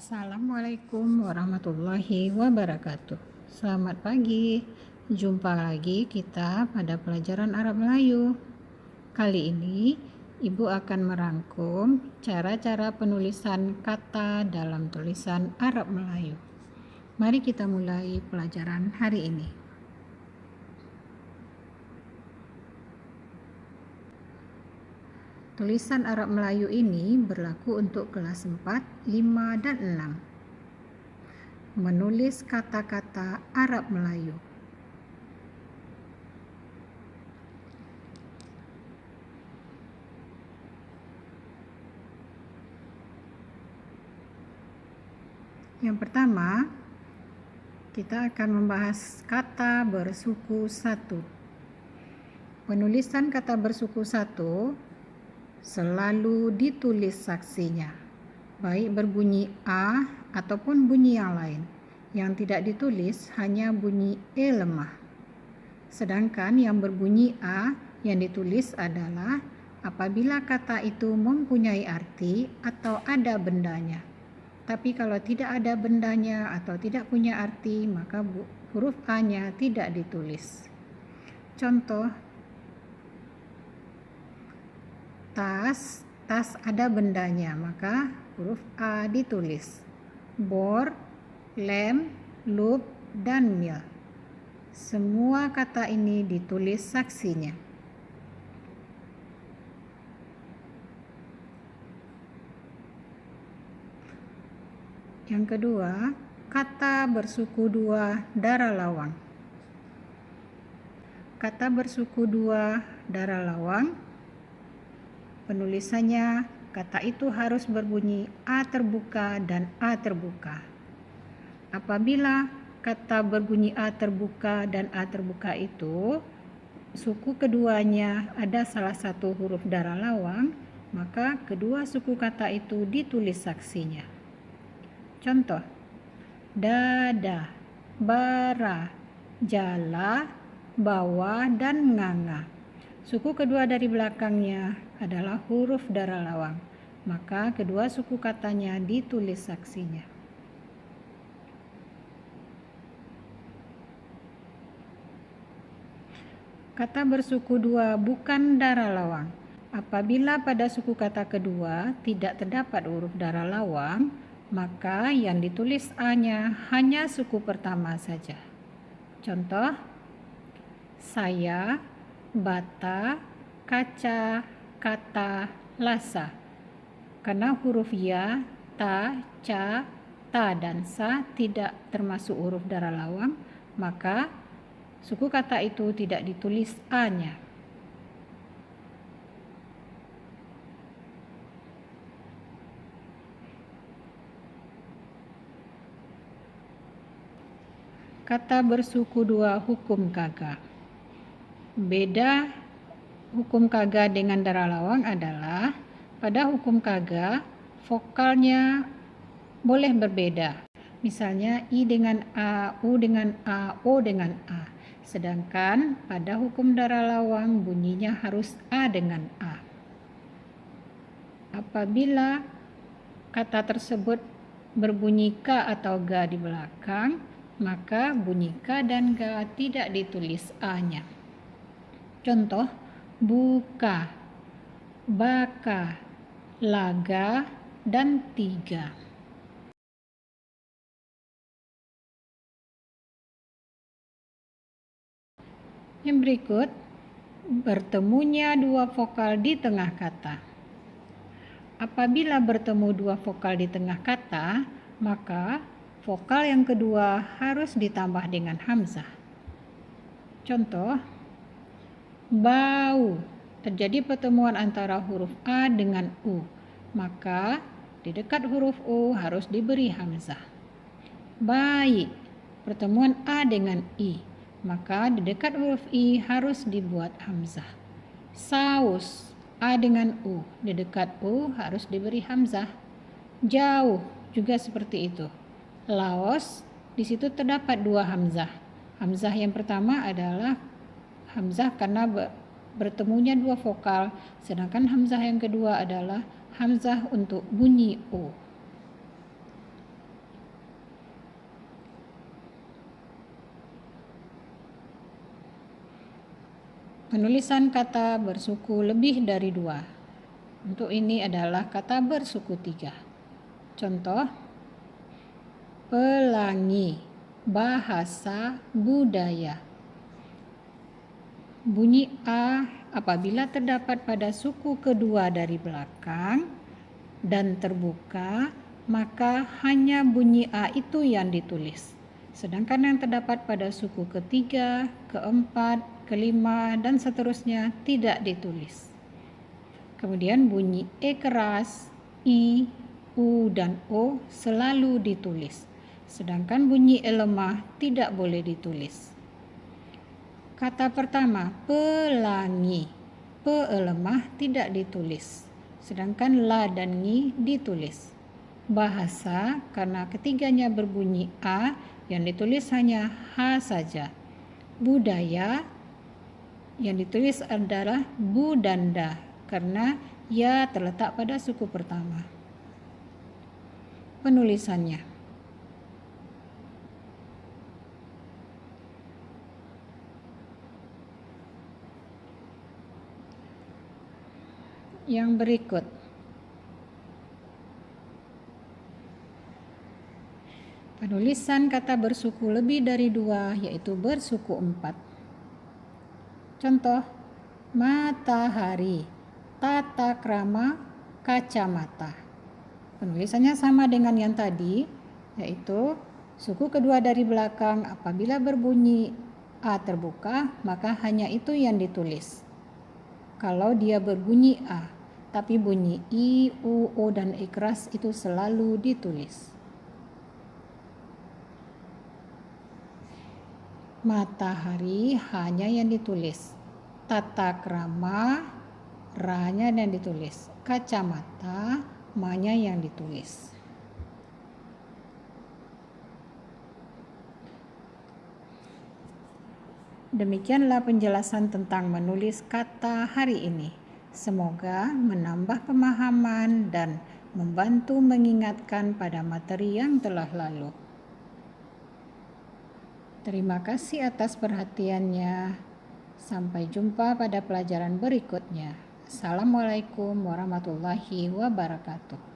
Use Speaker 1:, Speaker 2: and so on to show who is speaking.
Speaker 1: Assalamualaikum warahmatullahi wabarakatuh. Selamat pagi. Jumpa lagi kita pada pelajaran Arab Melayu. Kali ini Ibu akan merangkum cara-cara penulisan kata dalam tulisan Arab Melayu. Mari kita mulai pelajaran hari ini. Tulisan Arab Melayu ini berlaku untuk kelas 4, 5, dan 6. Menulis kata-kata Arab Melayu. Yang pertama, kita akan membahas kata bersuku satu. Penulisan kata bersuku satu selalu ditulis saksinya, baik berbunyi A ataupun bunyi yang lain. Yang tidak ditulis hanya bunyi E lemah. Sedangkan yang berbunyi A yang ditulis adalah apabila kata itu mempunyai arti atau ada bendanya. Tapi kalau tidak ada bendanya atau tidak punya arti, maka huruf A-nya tidak ditulis. Contoh, tas ada bendanya, maka huruf A ditulis. Bor, lem, loop, dan mil. Semua kata ini ditulis saksinya. Yang kedua, kata bersuku dua darah lawang. Kata bersuku dua darah lawang, penulisannya kata itu harus berbunyi A terbuka dan A terbuka. Apabila kata berbunyi A terbuka dan A terbuka itu suku keduanya ada salah satu huruf darah lawang, maka kedua suku kata itu ditulis saksinya. Contoh, dada, bara, jala, bawa, dan nganga. Suku kedua dari belakangnya adalah huruf darah lawang, maka kedua suku katanya ditulis saksinya. Kata bersuku dua bukan darah lawang. Apabila pada suku kata kedua tidak terdapat huruf darah lawang, maka yang ditulis A-nya hanya suku pertama saja. Contoh, saya, bata, kaca, kata, lasa. Karena huruf ya, ta, ca, ta, dan sa tidak termasuk huruf darah lawang, maka suku kata itu tidak ditulis A-nya. Kata bersuku dua hukum kaga. Beda hukum kaga dengan darah lawang adalah pada hukum kaga vokalnya boleh berbeda. Misalnya I dengan A, U dengan A, O dengan A. Sedangkan pada hukum darah lawang bunyinya harus A dengan A. Apabila kata tersebut berbunyi K atau G di belakang, maka bunyi K dan G tidak ditulis A-nya. Contoh, buka, baka, laga, dan tiga. Yang berikut, bertemunya dua vokal di tengah kata. Apabila bertemu dua vokal di tengah kata, maka vokal yang kedua harus ditambah dengan hamzah. Contoh, bau, terjadi pertemuan antara huruf A dengan U, maka di dekat huruf U harus diberi hamzah. Baik, pertemuan A dengan I, maka di dekat huruf I harus dibuat hamzah. Saus, A dengan U, di dekat U harus diberi hamzah. Jauh, juga seperti itu. Laos, di situ terdapat dua hamzah. Hamzah yang pertama adalah hamzah karena bertemunya dua vokal, sedangkan hamzah yang kedua adalah hamzah untuk bunyi O. Penulisan kata bersuku lebih dari 2. Untuk ini adalah kata bersuku 3. Contoh, pelangi, bahasa, budaya. Bunyi A apabila terdapat pada suku kedua dari belakang dan terbuka, maka hanya bunyi A itu yang ditulis. Sedangkan yang terdapat pada suku ketiga, keempat, kelima, dan seterusnya tidak ditulis. Kemudian bunyi E keras, I, U, dan O selalu ditulis. Sedangkan bunyi E lemah tidak boleh ditulis. Kata pertama, pelangi. Pe lemah tidak ditulis. Sedangkan la dan ngi ditulis. Bahasa, karena ketiganya berbunyi A, yang ditulis hanya H saja. Budaya, yang ditulis adalah bu dan da, karena ya terletak pada suku pertama. Penulisannya. Yang berikut. Penulisan kata bersuku lebih dari 2, yaitu bersuku 4. Contoh, matahari, tata krama, kacamata. Penulisannya sama dengan yang tadi, yaitu suku kedua dari belakang apabila berbunyi A terbuka, maka hanya itu yang ditulis. Kalau dia berbunyi A, tapi bunyi I, U, O, dan E keras itu selalu ditulis. Matahari hanya yang ditulis. Tata krama, ra-nya yang ditulis. Kacamata, ma-nya yang ditulis. Demikianlah penjelasan tentang menulis kata hari ini. Semoga menambah pemahaman dan membantu mengingatkan pada materi yang telah lalu. Terima kasih atas perhatiannya. Sampai jumpa pada pelajaran berikutnya. Assalamualaikum warahmatullahi wabarakatuh.